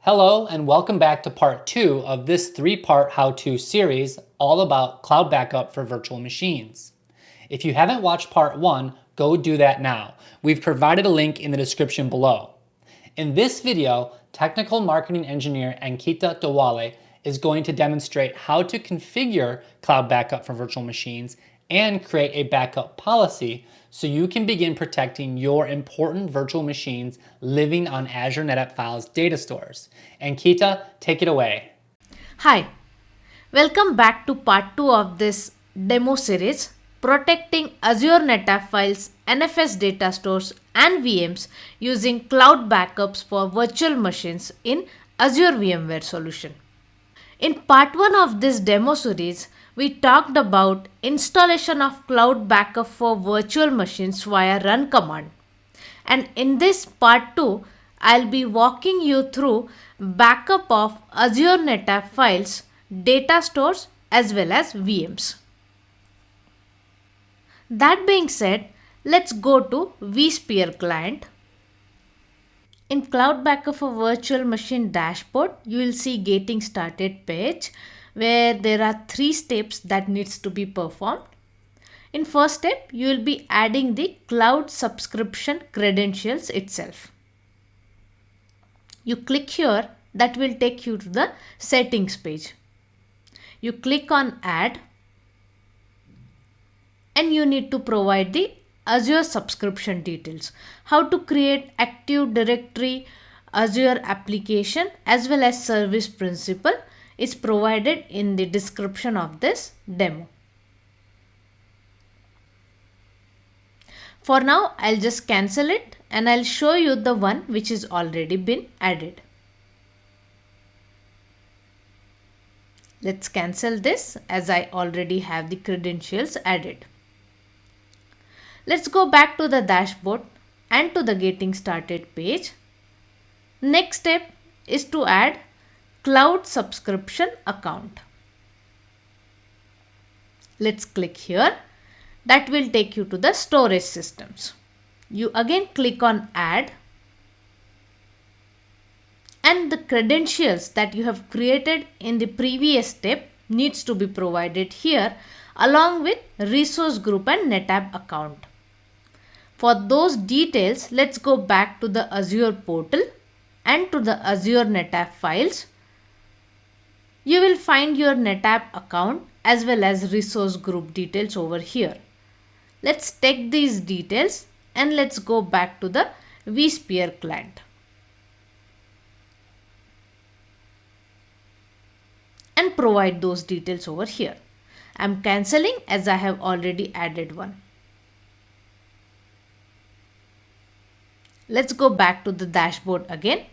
Hello and welcome back to part 2 of this 3-part how-to series all about cloud backup for virtual machines. If you haven't watched part 1, go do that now. We've provided a link in the description below. In this video, technical marketing engineer Ankita Dawale is going to demonstrate how to configure cloud backup for virtual machines and create a backup policy so you can begin protecting your important virtual machines living on Azure NetApp Files data stores. Ankita, take it away. Hi, welcome back to part 2 of this demo series, Protecting Azure NetApp Files, NFS data stores and VMs using cloud backups for virtual machines in Azure VMware Solution. In part 1 of this demo series, we talked about installation of cloud backup for virtual machines via run command. And in this part 2, I'll be walking you through backup of Azure NetApp Files, data stores as well as VMs. That being said, let's go to vSphere client. In Cloud Backup for Virtual Machine dashboard, you will see Getting Started page where there are 3 steps that needs to be performed. In first step, you will be adding the cloud subscription credentials itself. You click here, that will take you to the settings page. You click on add and you need to provide the Azure subscription details. How to create Active Directory Azure application as well as service principal is provided in the description of this demo. For now, I'll just cancel it and I'll show you the one which is already been added. Let's cancel this as I already have the credentials added. Let's go back to the dashboard and to the Getting Started page. Next step is to add Cloud Subscription account. Let's click here. That will take you to the storage systems. You again click on add and the credentials that you have created in the previous step needs to be provided here along with resource group and NetApp account. For those details, let's go back to the Azure portal and to the Azure NetApp Files. You will find your NetApp account as well as resource group details over here. Let's take these details and let's go back to the vSphere client. And provide those details over here. I'm cancelling as I have already added one. Let's go back to the dashboard again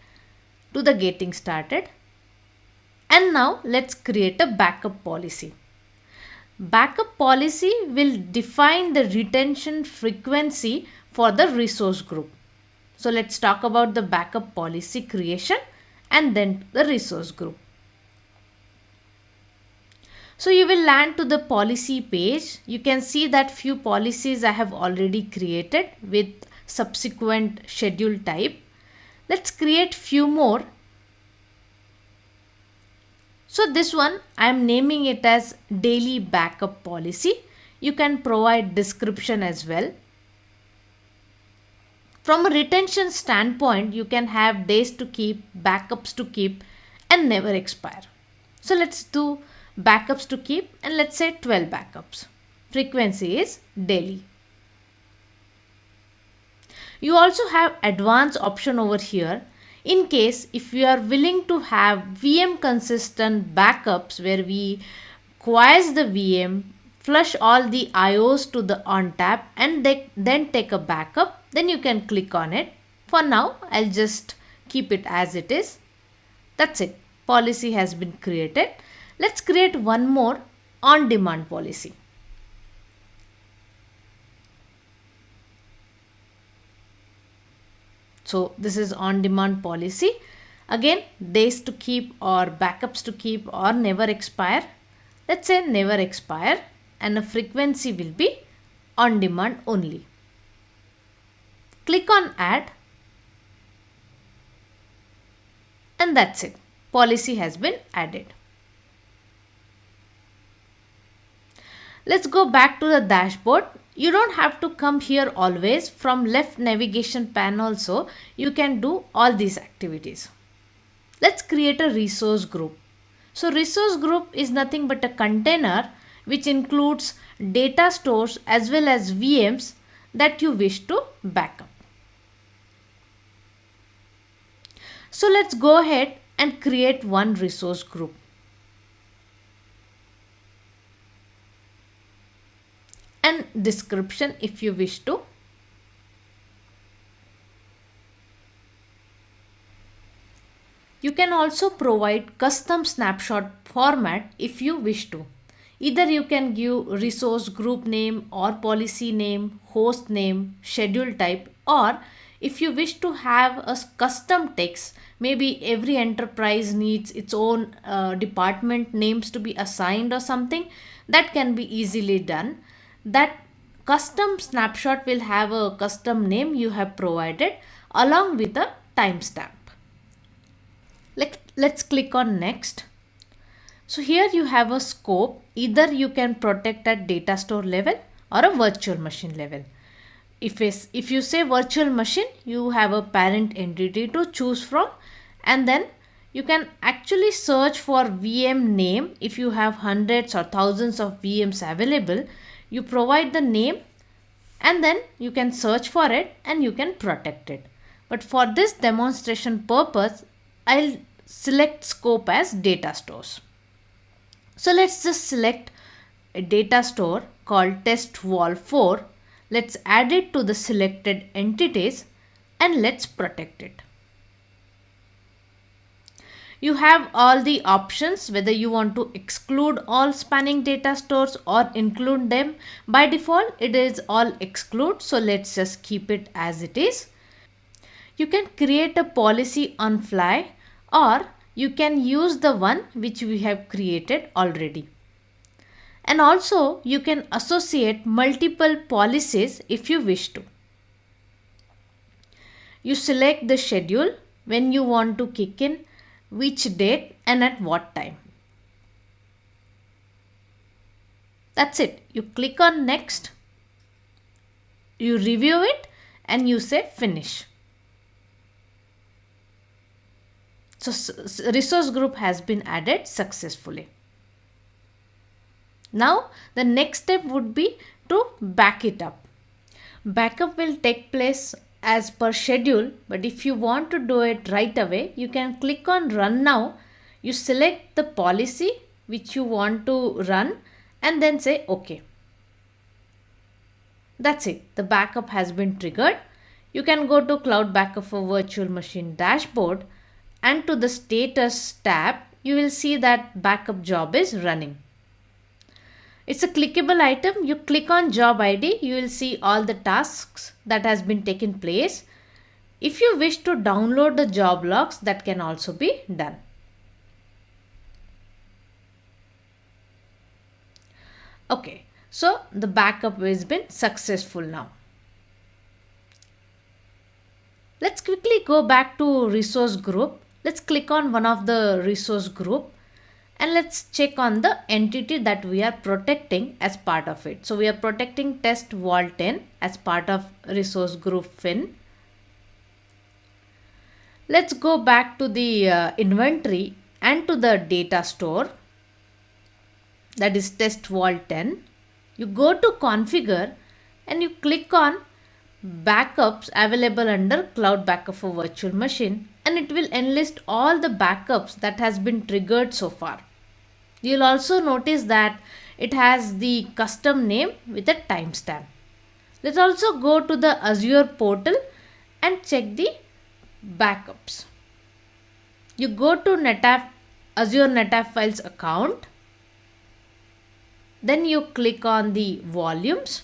to the Getting Started. And now let's create a backup policy. Backup policy will define the retention frequency for the resource group. So let's talk about the backup policy creation and then the resource group. So you will land to the policy page. You can see that few policies I have already created with subsequent schedule type. Let's create few more. So this one I am naming it as daily backup policy. You can provide description as well. From a retention standpoint, you can have days to keep, backups to keep and never expire. So let's do backups to keep and let's say 12 backups. Frequency is daily. You also have advanced option over here in case if you are willing to have VM consistent backups where we quiesce the VM, flush all the IOs to the on tap and then take a backup, then you can click on it. For now, I'll just keep it as it is. That's it. Policy has been created. Let's create one more on-demand policy. So this is on-demand policy. Again, days to keep or backups to keep or never expire. Let's say never expire and the frequency will be on-demand only. Click on add and that's it. Policy has been added. Let's go back to the dashboard. You don't have to come here always. From left navigation pane also, you can do all these activities. Let's create a resource group. So resource group is nothing but a container which includes data stores as well as VMs that you wish to backup. So let's go ahead and create one resource group. And description if you wish to. You can also provide custom snapshot format if you wish to. Either you can give resource group name or policy name, host name, schedule type, or if you wish to have a custom text, maybe every enterprise needs its own department names to be assigned or something, that can be easily done. That custom snapshot will have a custom name you have provided along with a timestamp. Let's click on next. So here you have a scope. Either you can protect at data store level or a virtual machine level. If you say virtual machine, you have a parent entity to choose from, and then you can actually search for VM name. If you have hundreds or thousands of VMs available, you provide the name and then you can search for it and you can protect it. But for this demonstration purpose, I'll select scope as data stores. So let's just select a data store called test wall 4. Let's add it to the selected entities and let's protect it. You have all the options whether you want to exclude all spanning data stores or include them. By default, it is all exclude. So let's just keep it as it is. You can create a policy on fly, or you can use the one which we have created already. And also you can associate multiple policies if you wish to. You select the schedule when you want to kick in, which date and at what time. That's it. You click on next, you review it and you say finish. So resource group has been added successfully. Now the next step would be to back it up. Backup will take place as per schedule, but if you want to do it right away, you can click on run now. You select the policy which you want to run and then say OK. That's it. The backup has been triggered. You can go to Cloud Backup for Virtual Machine dashboard, and to the status tab, you will see that backup job is running. It's a clickable item. You click on job ID, you will see all the tasks that has been taken place. If you wish to download the job logs, that can also be done. Okay, so the backup has been successful now. Let's quickly go back to resource group. Let's click on one of the resource group and let's check on the entity that we are protecting as part of it. So we are protecting test wall 10 as part of resource group fin. Let's go back to the inventory and to the data store, that is test wall 10. You go to configure and you click on backups available under Cloud Backup for Virtual Machine, and it will enlist all the backups that has been triggered so far. You'll also notice that it has the custom name with a timestamp. Let's also go to the Azure portal and check the backups. You go to Azure NetApp Files account. Then you click on the volumes.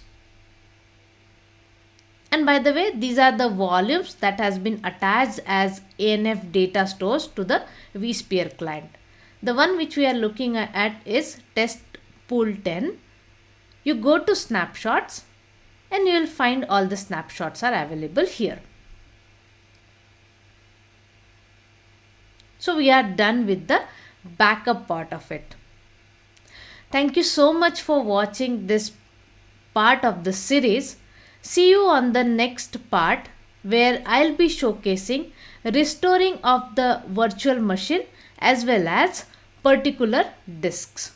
And by the way, these are the volumes that has been attached as ANF data stores to the vSphere client. The one which we are looking at is test pool 10. You go to snapshots and you will find all the snapshots are available here. So we are done with the backup part of it. Thank you so much for watching this part of the series. See you on the next part where I'll be showcasing restoring of the virtual machine as well as particular disks.